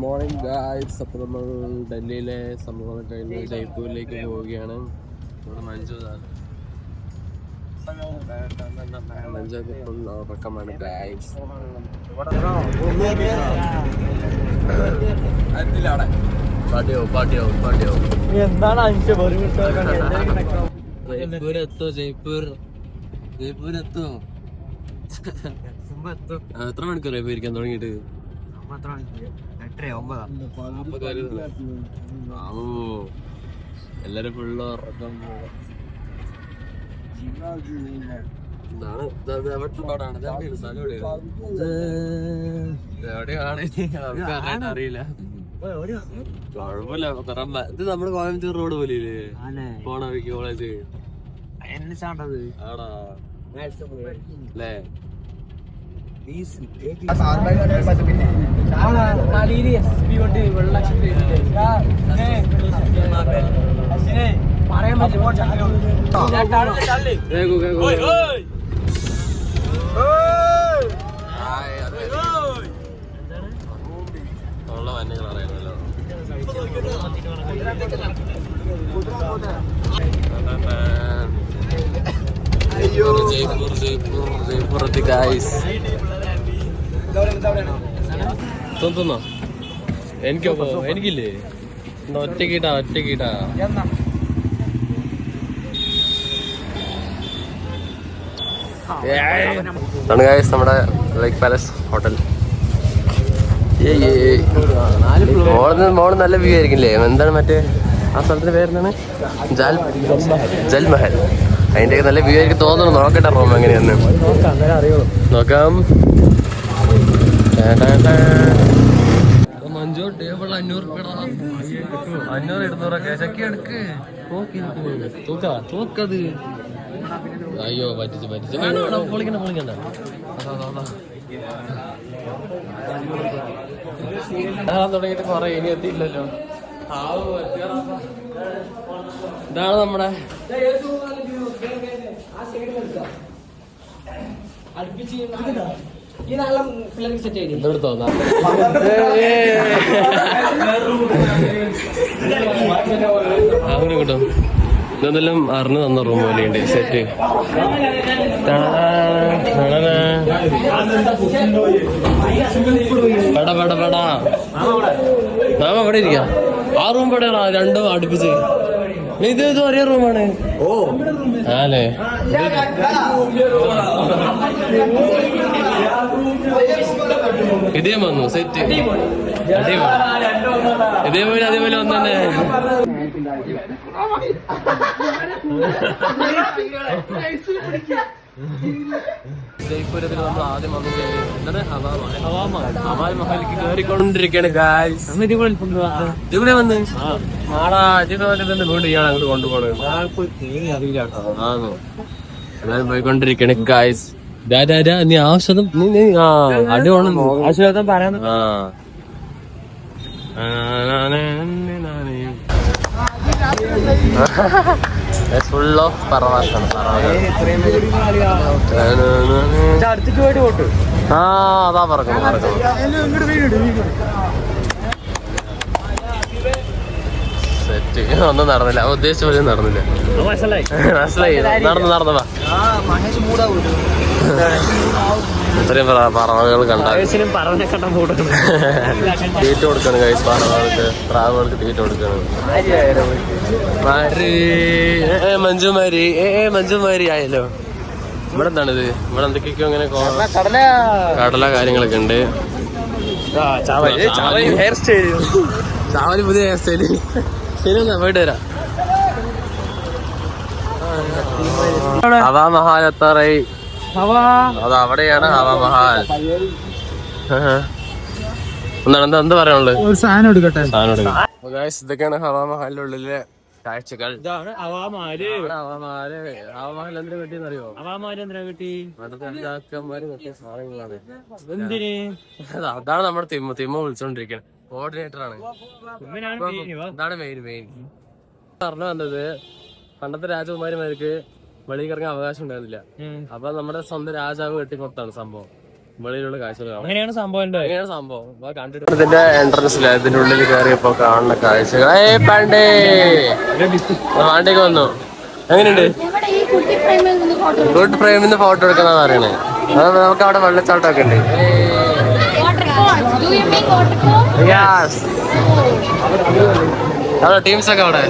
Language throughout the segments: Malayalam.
Morning guys. അപ്പോൾ നമ്മൾ ഡൽഹിയിലെ സംഭവം കഴിഞ്ഞ് ജയ്പൂരിലേക്ക് പോവുകയാണ്. ഇവിടെ മഞ്ജുക്ക് ഫുൾ ഉറക്കമാണ് ഗായ്സ്. എന്താണ് ജയ്പൂരെത്തോ എത്ര മണിക്കൂറായി പോയിരിക്കാൻ തുടങ്ങിയിട്ട്? എല്ലാരും ഫുള്ള് ഉറക്കം. എവിടെയാണ് അറിയില്ല. കുഴപ്പമില്ല. ഇത് നമ്മുടെ കോയമ്പത്തൂർ റോഡ് പോലെ പോണ വഴിക്ക് കോളേജ് ആടാ അല്ലേ? ഉള്ള വന്യകൾ അറിയാമല്ലോ. ജയ്പൂർ ഗായ്സ്. തോന്നുന്നോ? എനിക്കില്ലേ ഒറ്റക്കിട്ടാ നമ്മുടെ ലൈക്ക് പാലസ് ഹോട്ടൽ. മോള് നല്ല വ്യൂ ആയിരിക്കില്ലേ? എന്താണ് മറ്റേ ആ സ്ഥലത്തിന്റെ പേരെന്താണ്? ജൽമഹൽ. അതിന്റെ നല്ല വ്യൂ ആയിരിക്കും തോന്നുന്നു. നോക്കട്ടെ റൂം എങ്ങനെയാന്ന് നോക്കാം. മഞ്ജു ടേബിൾ 500 200 ചക്കി എടുക്ക്. തൂക്കത്. അയ്യോ പറ്റിച്ച് പൊളിക്കണ്ട. തുടങ്ങിയിട്ട് കൊറേ ഇനി എത്തിയില്ലല്ലോ. ഇതാണ് നമ്മുടെ അങ്ങനെ കിട്ടും. ഇതെന്തെല്ലാം അറിഞ്ഞു തന്ന റൂം പോലെയുണ്ട് സെറ്റ്. നാം അവിടെ ഇരിക്കാം. ആ റൂം പെടാ രണ്ടും അടുപ്പിച്ച്. ഇത് ഒരേ റൂമാണ്. ആലേ ഇതേ വന്നു സെറ്റ്. അതേപോലെ വന്നെ. ജയ്പൂരത്തിൽ നമ്മൾ ആദ്യം വന്നു ഹവാൽ മഹലിക്ക് കയറിക്കൊണ്ടിരിക്കുകയാണ് ഗായ്സ്. ഇവിടെ വന്ന് വീണ്ടും ഇയാൾ അങ്ങോട്ട് കൊണ്ടുപോകണം. എല്ലാരും പോയിക്കൊണ്ടിരിക്കണേ ഗായ്സ്. നീ ആവശ്യം അടിപൊളി ആവശ്യം പറയാൻ. ഫുൾ ഓഫ് പറവാസാണ്. അതാ പറക്കണം. സെറ്റ് ഒന്നും നടന്നില്ല. ഉദ്ദേശിച്ച പോലെ നടന്നില്ല. മനസ്സിലായി. നടന്നവാ ഇത്രയും പറവകൾ കണ്ടാലും തീറ്റ കൊടുക്കണം ഗൈസ്. പറവകൾക്ക് പ്രാവുകൾക്ക് തീറ്റ കൊടുക്കണം. മഞ്ജുമാരി ആയല്ലോ. ഇവിടെ എന്താണിത്? ഇവിടെ എന്തൊക്കെയൊക്കെയോ അങ്ങനെ കടല കാര്യങ്ങളൊക്കെ ഉണ്ട്. ചാവലി പുതിയ ഹെയർ സ്റ്റൈല്. ശരി എന്നാ പോയിട്ട് വരാം. ഹവാ മഹാൽ എത്താറായി. അത് അവിടെയാണ് ഹവാ മഹാൽ. എന്താണ് എന്താ പറയാനുള്ളത്? സാധനം എടുക്കട്ടെ. ഇതൊക്കെയാണ് ഹവാ മഹാലിന്റെ ഉള്ളിലെ കാഴ്ചകൾ. ഹവാമഹൽ എന്തിനാ കിട്ടിയെന്നറിയോ? അതാണ് നമ്മുടെ തിമ്മ വിളിച്ചോണ്ടിരിക്കുന്നത്. കോർഡിനേറ്റർ ആണ്. ഇതാണ് മെയിൻ പറഞ്ഞു വന്നത്. പണ്ടത്തെ രാജകുമാരിമാർക്ക് വെളിയിൽ ഇറങ്ങാൻ അവകാശം ഉണ്ടായിരുന്നില്ല. അപ്പൊ നമ്മുടെ സ്വന്തം രാജാവ് കെട്ടിക്കൊടുത്താണ് സംഭവം. വെളിയിലുള്ള കാഴ്ചകൾ കാണാം. അങ്ങനെയാണ് സംഭവം. അങ്ങനെയാണ് സംഭവം. കണ്ടിട്ട് ഇതിന്റെ എൻട്രൻസിൽ ഇതിന്റെ ഉള്ളിൽ കയറിയപ്പോ കാണുന്ന കാഴ്ചകൾ. പാണ്ടേക്ക് വന്നു. എങ്ങനെയുണ്ട്? ഗുഡ് ഫ്രെയിമിൽ നിന്ന് ഫോട്ടോ എടുക്കുന്ന പറയണേ. അത് നമുക്ക് അവിടെ വെള്ളച്ചാട്ടമൊക്കെ ഉണ്ട്. അവിടെ ടീംസ് ഒക്കെ അവിടെ.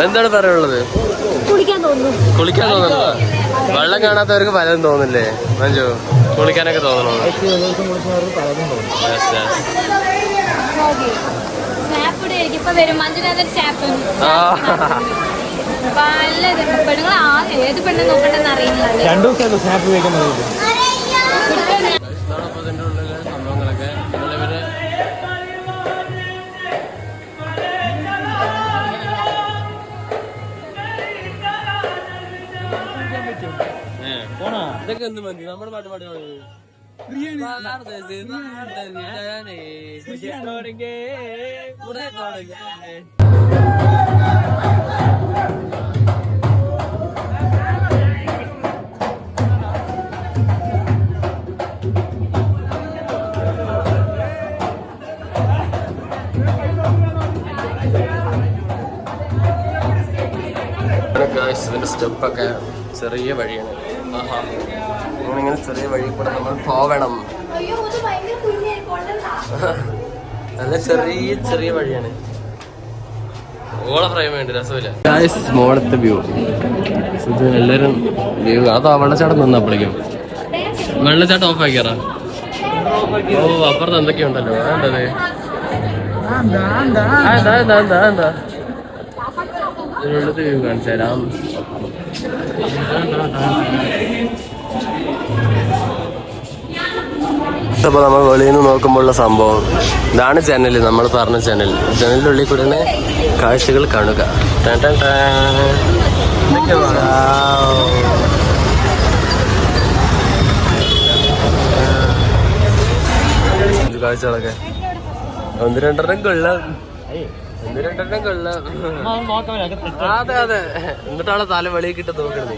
എന്താണ് പറയാനുള്ളത്? കുളിക്കാൻ തോന്നുന്നു. വെള്ളം കാണാത്തവർക്ക് പലതും തോന്നില്ലേ മഞ്ജു? കുളിക്കാനൊക്കെ തോന്നണോ? ഏത് പെണ്ണ് നോക്കണ്ടെന്ന് അറിയില്ല. സംഭവങ്ങളൊക്കെ ഇതൊക്കെ എന്ത് മതി? നമ്മുടെ പാട്ട് പാടി ഇതിന്റെ സ്റ്റെപ്പൊക്കെ ചെറിയ വഴിയാണ്. ഇങ്ങനെ ചെറിയ വഴി കൂടെ നമ്മൾ പോവണം. നല്ല ചെറിയ ചെറിയ വഴിയാണ്. ഓളെ ഫ്രെയിം വേണ്ടി രസമില്ല. മോളത്തെ വ്യൂ എല്ലാരും വ്യൂ. അതാ വെള്ളച്ചാട്ടം നിന്നപ്പോഴേക്കും വെള്ളച്ചാട്ടം ഓഫ് ആക്കിയാറാ. ഓ അപ്പുറത്ത് എന്തൊക്കെയുണ്ടല്ലോ. വേണ്ടത് എന്താ ഇതിനുള്ളത് വ്യൂ കാണിച്ചു തരാം. അപ്പൊ നമ്മൾ വെളിയിൽ നിന്ന് നോക്കുമ്പോഴുള്ള സംഭവം ഇതാണ്. ജനൽ, നമ്മൾ പറഞ്ഞ ജനലിന്റെ ഉള്ളിൽ കൂടെ കാഴ്ചകൾ കാണുക. കാഴ്ചകളൊക്കെ ഒന്ന് രണ്ടെണ്ണം കൊള്ളാം. അതെ അതെ. എന്നിട്ടാണ് തല വെളിയിൽ കിട്ട നോക്കണേ.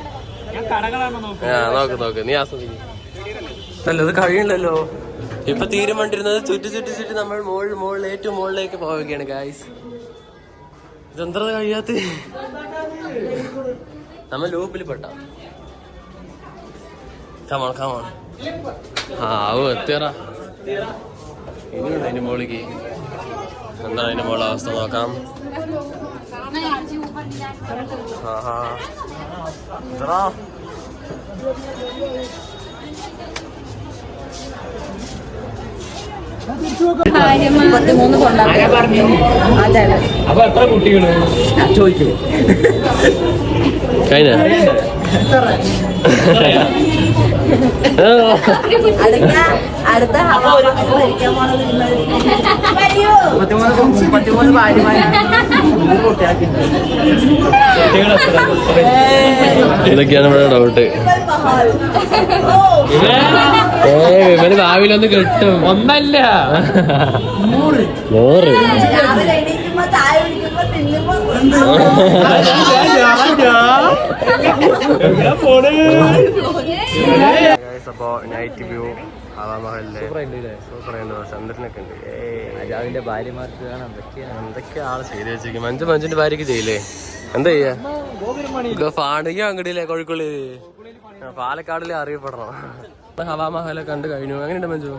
നോക്ക് നീ ആസ്വദിക്കും. അല്ല ഇത് കഴിയണ്ടല്ലോ. ഇപ്പൊ തീരുമാനിച്ചിരുന്നത് ചുറ്റി നമ്മൾ ഏറ്റവും മുകളിലേക്ക് പോവുകയാണ് ഗായ്സ്. ഇതെന്താ കഴിയാത്ത? നമ്മൾ ലൂപ്പിൽ പെട്ട. കമോൺ എത്തിയറ. ഇനിയുണ്ട് അതിന്റെ മുകളിലേക്ക്. എന്താണ് അതിന്റെ മുകളിലെ അവസ്ഥ നോക്കാം. അപ്പൊ എത്ര കുട്ടികള് ചോദിക്കും? കഴിഞ്ഞ അടുത്ത ഇതൊക്കെയാണ് ഇവിടെ ഡൗട്ട്. ഇവന് ഭാവിയിലൊന്ന് കിട്ടും. ഒന്നല്ല 100. അപ്പൊ നൈറ്റ് വ്യൂ ഹവാമഹലിലെ സൂപ്പറായിട്ട് ചന്ദ്രനൊക്കെ ഉണ്ട്. രാവിലെ ഭാര്യമാർക്ക് കാണാം എന്തൊക്കെയാ ആള് ചെയ്ത് വെച്ചേക്കും. മഞ്ജുന്റെ ഭാര്യക്ക് ചെയ്യില്ലേ? എന്താ ചെയ്യാ? ഫാണിക അങ്ങടിയില്ലേ കോഴിക്കോട് പാലക്കാടിലെ അറിയപ്പെടണം. ഹവാമഹലെ കണ്ടു കഴിഞ്ഞു. എങ്ങനെയുണ്ട് മഞ്ജു?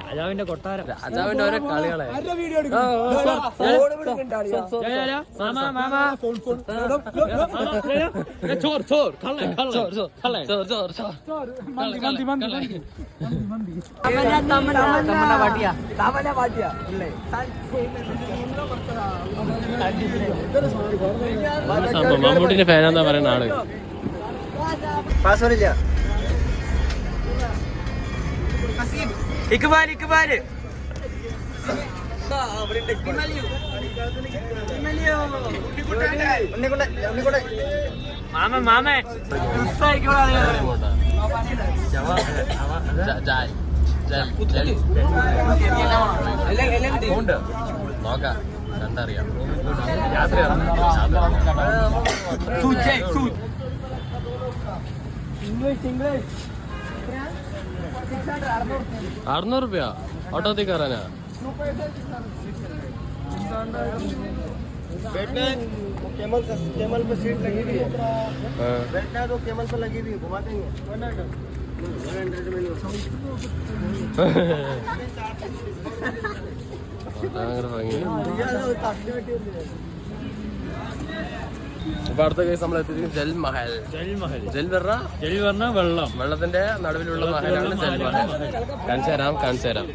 രാജാവിന്റെ കൊട്ടാരം, രാജാവിന്റെ ഓരോ കളികളെ. മമ്മൂട്ടിന്റെ ഫാനാന്നാ പറയുന്ന ആള്. ഇക്ബാല് മാമേ നോക്കാം. കണ്ടറിയാം. ₹600 ഓട്ടോത്തിൽ കയറാനാ? केमल पे सीट लगी हुई है, बैठना है तो केमल पे लगी हुई है, घुमा देंगे। അപ്പൊ അടുത്ത കേസ് നമ്മൾ എത്തിയിരിക്കും ജൽമഹൽ. ജൽ പറഞ്ഞ വെള്ളം, വെള്ളത്തിന്റെ നടുവിലുള്ള മഹലാണ് ജൽമഹൽ. കാണിച്ചു തരാം.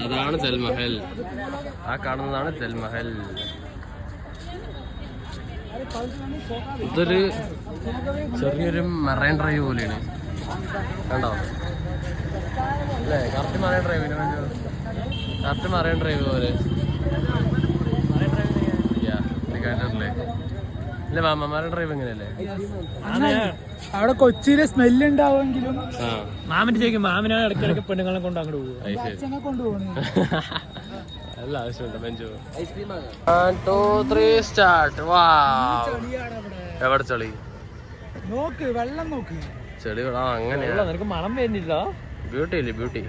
അതാണ് ജൽമഹൽ. ആ കാണുന്നതാണ് ജൽമഹൽ. ഇതൊരു ചെറിയൊരു മറൈൻ ഡ്രൈവ് പോലെയാണ്, കണ്ടോ അല്ലേ? കറക്റ്റ് മറൈൻ ഡ്രൈവ് പോലെ കണ്ടിട്ടില്ലേ? അല്ലേ മാമ, മറൈൻ ഡ്രൈവ് എങ്ങനെയല്ലേ? അവിടെ കൊച്ചിയിലെ സ്മെല്ല് ഉണ്ടാവുമെങ്കിലും മാമിന്റെ ചോദിക്കും, മാമിനാണ് ഇടയ്ക്കിടയ്ക്ക് പെണ്ണുങ്ങളെ കൊണ്ട് അങ്ങോട്ട് പോകും. കൊണ്ടുപോകണം. നല്ല ആവശ്യമുണ്ട് മഞ്ജു. 1 2 3 സ്റ്റാർട്ട്. എവിടെ ചളി? നോക്ക്, വെള്ളം നോക്ക്. ചെളി അങ്ങനെയാ. നിനക്ക് മണം വരുന്നില്ല. ബ്യൂട്ടി അല്ലേ ബ്യൂട്ടി?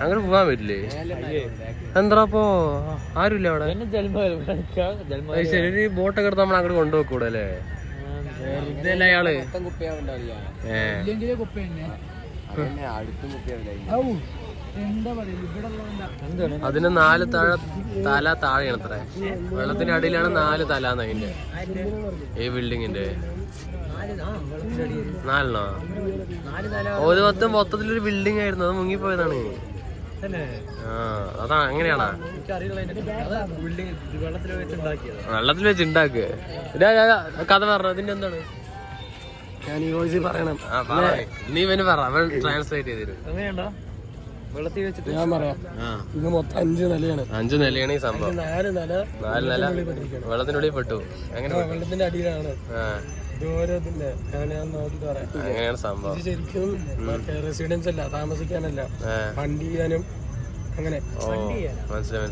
അങ്ങനെ പോവാൻ പറ്റില്ലേ? എന്താ അപ്പോ ആരുമില്ല അവിടെ? ശരി, ഒരു ബോട്ടൊക്കെ എടുത്ത് നമ്മൾ അങ്ങോട്ട് കൊണ്ടുപോക്കൂടെ അല്ലേ? വെറുതെ അല്ലേ അയാള്? അതിന് 4 തല താഴെയാണ് അത്ര. വെള്ളത്തിന്റെ അടിയിലാണ് 4 തല അതിന്റെ ഈ ബിൽഡിങ്ങിന്റെ. 4 ഒരു മൊത്തത്തിലൊരു ബിൽഡിംഗ് ആയിരുന്നു, അത് മുങ്ങിപ്പോയതാണ്. അതാ അങ്ങനെയാണോ? വെള്ളത്തിൽ വെച്ച് ഉണ്ടാക്കുക. കഥ പറഞ്ഞു, അതിന്റെ എന്താണ്? ഞാൻ ഈ വോയിസ് പറയണം. നീ ഇവന് പറ, ട്രാൻസ്ലേറ്റ് ചെയ്തിരും. അങ്ങനെയുണ്ടോ? വെള്ളത്തിൽ വെച്ചിട്ട് ഞാൻ പറയാം. ഇത് മൊത്തം 5 നിലയാണ്. 5 നിലയാണ് ഈ സംഭവം. 4 നില വെള്ളത്തിനുള്ളിൽ പെട്ടു. അങ്ങനെ വെള്ളത്തിന്റെ അടിയിലാണ് ഓരോതിന്റെ. ഞാൻ നോക്കിട്ട് പറയാം. അങ്ങനെയാണ് സംഭവം. ശരിക്കും റെസിഡൻസ് അല്ല, താമസിക്കാനല്ല, വണ്ടി ചെയ്യാനും അങ്ങനെ. മനസ്സിലായി.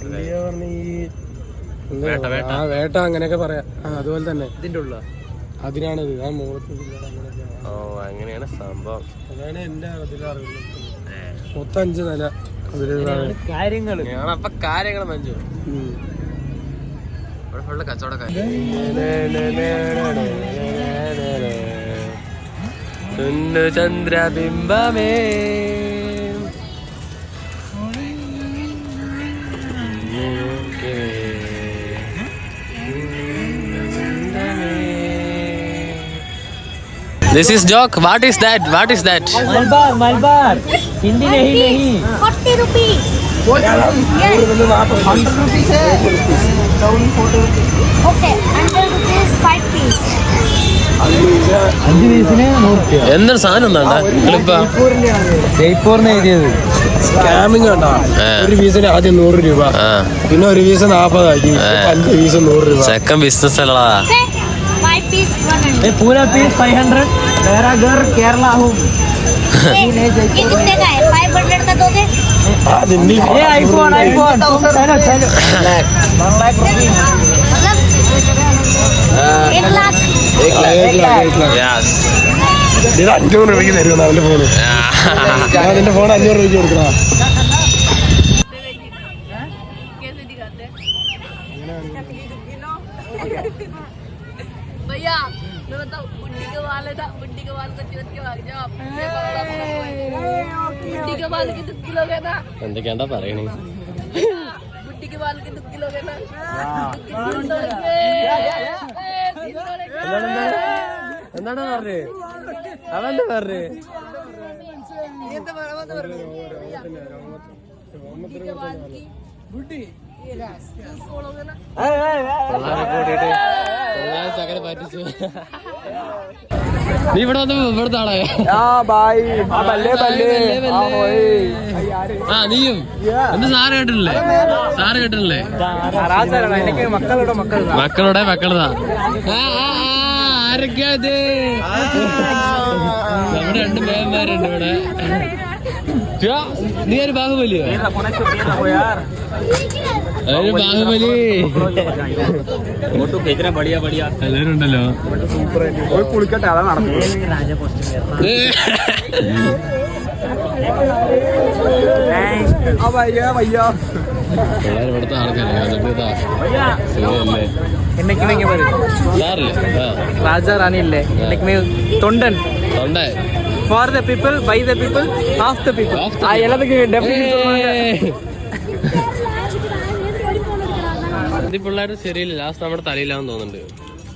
പറഞ്ഞ ഈ വേട്ട അങ്ങനെയൊക്കെ പറയാം. അതുപോലെ തന്നെ ഇതിന്റെ ഉള്ള അതിനാണിത്. ആ മുഖത്ത് അങ്ങനെയാണ് സംഭവം. അതാണ് എന്റെ അതിലറിയുന്നത്. മൊത്തം 5 നില കാര്യങ്ങള്. അപ്പൊ കാര്യങ്ങൾ മഞ്ജു ഇവിടെ full കച്ചവടക്കാര്. ചന്ദ്രബിംബമേ This is joke. What is that? Malbar. Hindi nahi. 40 rupees. Okay, 100 rupees 5 piece. എന്തൊരു സാധനം ഒന്നാണ്ടാ ക്ലിപ്പാ ജയ്പൂർന്ന് എഴുതിയത്. സ്കാമിങ് കണ്ടാ? ഒരു പീസിന് ആദ്യം 100 രൂപ, പിന്നെ ഒരു പീസ് 40 ആക്കി, 5 പീസ് 100 രൂപ. സെക്കൻഡ് ബിസിനസ് അല്ലടാ. 5 piece 100. पूरा पीस 500. मेरा घर केरला हूँ. ये कितने का है? 500 का दोगे? ये आईफोन चलो 1 लाख रुपये. मतलब 1 लाख. 1 लाख. Yes. ഇത് 500 രൂപയ്ക്ക് തരുമെന്ന് അവന്റെ ഫോണ്. ഞാൻ നിന്റെ ഫോൺ 500 രൂപയ്ക്ക് കൊടുക്കണ. भैया मैं बताऊं, बुड्ढी के बाल को चिरत के भाग जाओ. बुड्ढी के बाल कितने किलो है ना? എന്തൊക്കെയാണ്ടാ പറയണേ? बुड्ढी के बाल कितने किलो है ना? എന്താണ് പറഞ്ഞേ? അവന്റെ പറഞ്ഞേ ചകര പറ്റിച്ചു. നീ ഇവിടെ വന്ന് ഇവിടുത്തെ ആളെ? ആ നീയും എന്ത് സാറ് കേട്ടിട്ടില്ലേ? മക്കളുടെ മക്കളതാ. ആരൊക്കെയാ ഇത്? നമ്മുടെ 2 മേന്മാരുണ്ട് ഇവിടെ. നീ ഒരു ബാഹുബലിയോ ബാഹുബലി എല്ലാരും ഉണ്ടല്ലോ കുളിക്കട്ടെ അതാ നടക്കുന്നത് എല്ലാരും ഇവിടുത്തെ ആൾക്കാരല്ലേ രാജാ റാണി ഇല്ലേ തൊണ്ടൻ തൊണ്ടേ for the people by the people half the people ആ എല്ലാത്തിനും ഈ പിള്ളേർ ശരിയില്ല ലാസ്റ്റ് നമ്മുടെ തലയിലാന്ന് തോന്നുന്നുണ്ട്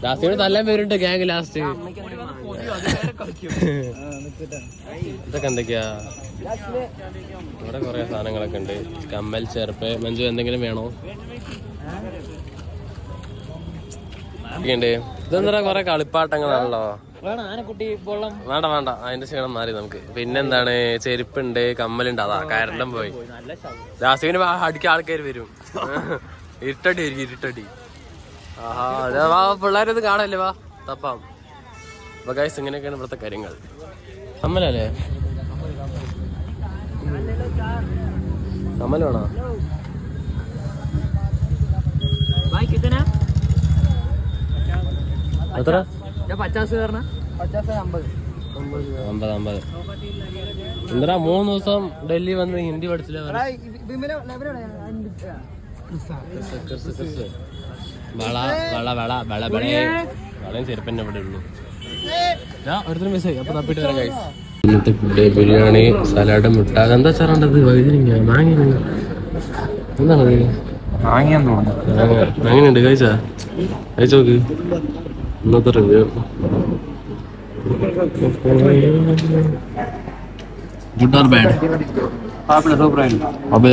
ലാസ്റ്റ് തല്ലാൻ പേരുണ്ട് ഗ്യാങ് ലാസ്റ്റ് ഇതൊക്കെ എന്തൊക്കെയാ ഇവിടെ കൊറേ സാധനങ്ങളൊക്കെ ഉണ്ട് കമ്മൽ ചെറുപ്പ് മഞ്ജു എന്തെങ്കിലും വേണോ ഇതെന്താ കൊറേ കളിപ്പാട്ടങ്ങളാണല്ലോ വേണ്ട വേണ്ട അതിന്റെ ക്ഷീണം മാറി നമുക്ക് പിന്നെന്താണ് ചെരുപ്പുണ്ട് കമ്മലുണ്ട് അതാ കരണ്ടും പോയി ലാസ്റ്റിന് അടിക്കാൻ ആൾക്കാർ വരും ഇരുട്ടടി ആയിരിക്കും ഇരുട്ടടി ആഹാ പിള്ളേരത് കാണല്ലേ വാ തപ്പാം അപ്പൊ ഗൈസ് ഇങ്ങനെയൊക്കെയാണ് ഇവിടുത്തെ കാര്യങ്ങൾ കമ്മലല്ലേ കമ്മൽ വേണോ എത്ര 50 പറഞ്ഞ 50 എന്താ 3 ദിവസം ഡൽഹി വന്ന് ഹിന്ദി പഠിച്ചില്ല വളയും ചെരുപ്പന്നെ ഇവിടെ ഉള്ളൂ ഒരുത്തരം മിസ്സായി അപ്പൊ തപ്പിട്ട് വരാം ഗൈസ് ഇന്നത്തെ ഫുഡ് ബിരിയാണി സലാഡ് മുട്ട അതെന്താ ചേർണ്ടത് വഴുതിരിങ്ങ മാങ്ങ എന്താണത് അങ്ങനെയുണ്ട് കഴിച്ചാ കഴിച്ചു നോക്ക് ഇന്നത്തെ റിവ്യൂ ഗുഡ് ഓർ ബാഡ് അപ്പൊ